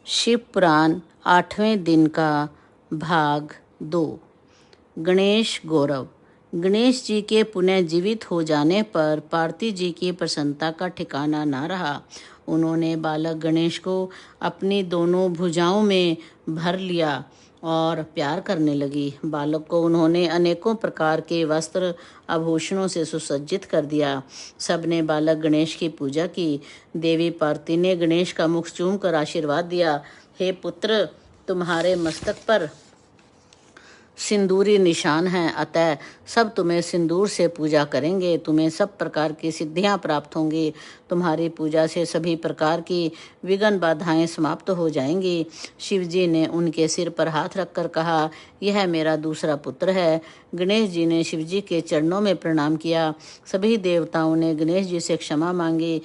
शिव पुराण 8वें दिन का भाग 2। गणेश गौरव। गणेश जी के पुनः जीवित हो जाने पर पार्वती जी की प्रसन्नता का ठिकाना न रहा। उन्होंने बालक गणेश को अपनी दोनों भुजाओं में भर लिया और प्यार करने लगी। बालक को उन्होंने अनेकों प्रकार के वस्त्र आभूषणों से सुसज्जित कर दिया। सबने बालक गणेश की पूजा की। देवी पार्वती ने गणेश का मुख चूम कर आशीर्वाद दिया। हे पुत्र, तुम्हारे मस्तक पर सिंदूरी निशान हैं, अतः सब तुम्हें सिंदूर से पूजा करेंगे। तुम्हें सब प्रकार की सिद्धियां प्राप्त होंगी। तुम्हारी पूजा से सभी प्रकार की विघ्न बाधाएं समाप्त हो जाएंगी। शिव जी ने उनके सिर पर हाथ रखकर कहा, यह मेरा दूसरा पुत्र है। गणेश जी ने शिव जी के चरणों में प्रणाम किया। सभी देवताओं ने गणेश जी से क्षमा मांगी।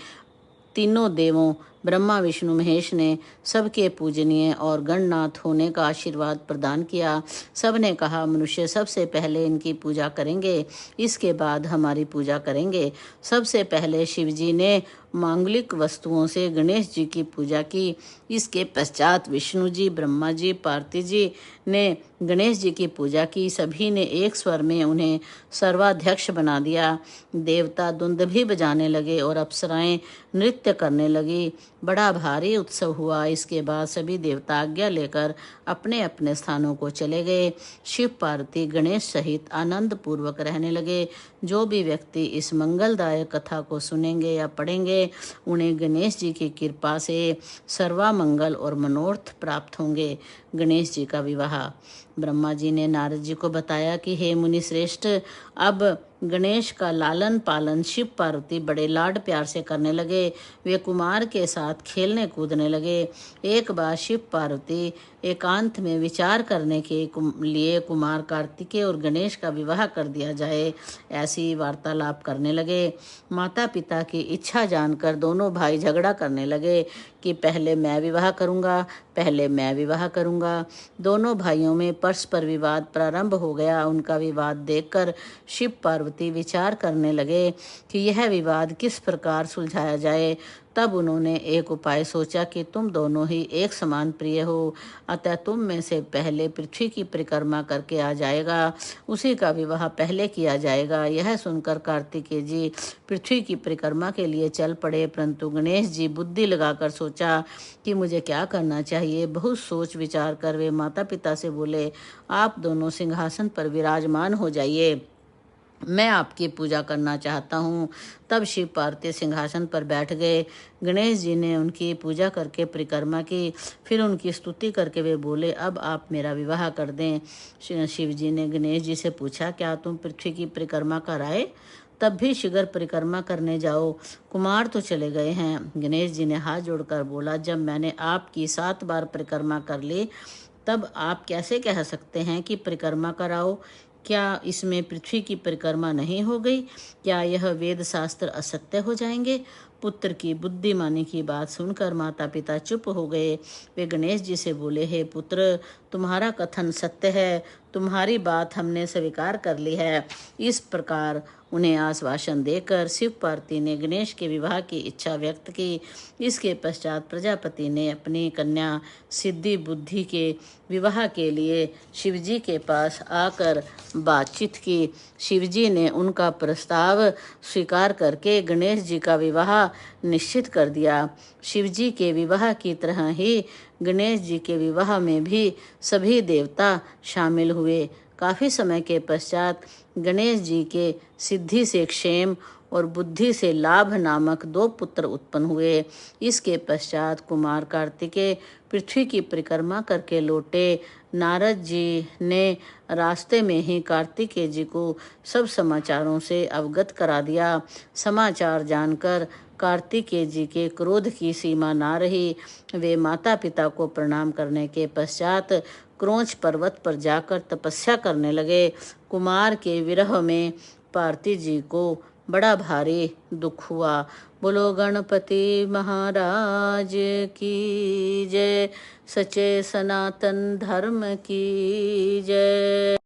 तीनों देवों ब्रह्मा विष्णु महेश ने सबके पूजनीय और गणनाथ होने का आशीर्वाद प्रदान किया। सब ने कहा, मनुष्य सबसे पहले इनकी पूजा करेंगे, इसके बाद हमारी पूजा करेंगे। सबसे पहले शिव जी ने मांगलिक वस्तुओं से गणेश जी की पूजा की। इसके पश्चात विष्णु जी, ब्रह्मा जी, पार्वती जी ने गणेश जी की पूजा की। सभी ने एक स्वर में उन्हें सर्वाध्यक्ष बना दिया। देवता दुंदुभि बजाने लगे और अप्सराएं नृत्य करने लगी। बड़ा भारी उत्सव हुआ। इसके बाद सभी देवता आज्ञा लेकर अपने अपने स्थानों को चले गए। शिव पार्वती गणेश सहित आनंद पूर्वक रहने लगे। जो भी व्यक्ति इस मंगलदायक कथा को सुनेंगे या पढ़ेंगे, उन्हें गणेश जी की कृपा से सर्वामंगल और मनोरथ प्राप्त होंगे। गणेश जी का विवाह। ब्रह्मा जी ने नारद जी को बताया कि हे मुनि श्रेष्ठ, अब गणेश का लालन पालन शिव पार्वती बड़े लाड प्यार से करने लगे। वे कुमार के साथ खेलने कूदने लगे। एक बार शिव पार्वती एकांत में विचार करने के लिए कुमार कार्तिकेय और गणेश का विवाह कर दिया जाए, ऐसी वार्तालाप करने लगे। माता पिता की इच्छा जानकर दोनों भाई झगड़ा करने लगे कि पहले मैं विवाह करूंगा, पहले मैं विवाह करूंगा। दोनों भाइयों में परस्पर विवाद प्रारंभ हो गया। उनका विवाद देखकर शिव पार्वती विचार करने लगे कि यह विवाद किस प्रकार सुलझाया जाए। तब उन्होंने एक उपाय सोचा कि तुम दोनों ही एक समान प्रिय हो, अतः तुम में से पहले पृथ्वी की परिक्रमा करके आ जाएगा, उसी का विवाह पहले किया जाएगा। यह सुनकर कार्तिकेय जी पृथ्वी की परिक्रमा के लिए चल पड़े, परंतु गणेश जी बुद्धि लगाकर सोचा कि मुझे क्या करना चाहिए। बहुत सोच विचार कर वे माता पिता से बोले, आप दोनों सिंहासन पर विराजमान हो जाइए, मैं आपकी पूजा करना चाहता हूँ। तब शिव पार्वती सिंहासन पर बैठ गए। गणेश जी ने उनकी पूजा करके परिक्रमा की। फिर उनकी स्तुति करके वे बोले, अब आप मेरा विवाह कर दें। शिव जी ने गणेश जी से पूछा, क्या तुम पृथ्वी की परिक्रमा कर आए? तब भी शीघ्र परिक्रमा करने जाओ, कुमार तो चले गए हैं। गणेश जी ने हाथ जोड़कर बोला, जब मैंने आपकी 7 बार परिक्रमा कर ली, तब आप कैसे कह सकते हैं कि परिक्रमा कराओ? क्या इसमें पृथ्वी की परिक्रमा नहीं हो गई? क्या यह वेद शास्त्र असत्य हो जाएंगे? पुत्र की बुद्धिमानी की बात सुनकर माता पिता चुप हो गए। वे गणेश जी से बोले, हे पुत्र, तुम्हारा कथन सत्य है, तुम्हारी बात हमने स्वीकार कर ली है। इस प्रकार उन्हें आश्वासन देकर शिव पार्वती ने गणेश के विवाह की इच्छा व्यक्त की। इसके पश्चात प्रजापति ने अपनी कन्या सिद्धि बुद्धि के विवाह के लिए शिव जी के पास आकर बातचीत की। शिव जी ने उनका प्रस्ताव स्वीकार करके गणेश जी का विवाह निश्चित कर दिया। शिव जी के विवाह की तरह ही गणेश जी के विवाह में भी सभी देवता शामिल हुए। काफी समय के पश्चात गणेश जी के सिद्धि से क्षेम और बुद्धि से लाभ नामक 2 पुत्र उत्पन्न हुए। इसके पश्चात कुमार कार्तिकेय पृथ्वी की परिक्रमा करके लौटे। नारद जी ने रास्ते में ही कार्तिकेय जी को सब समाचारों से अवगत करा दिया। समाचार जानकर कार्तिकेय जी के क्रोध की सीमा ना रही। वे माता पिता को प्रणाम करने के पश्चात क्रोंच पर्वत पर जाकर तपस्या करने लगे। कुमार के विरह में पार्वती जी को बड़ा भारी दुख हुआ। बोलो गणपति महाराज की जय, सच्चे सनातन धर्म की जय।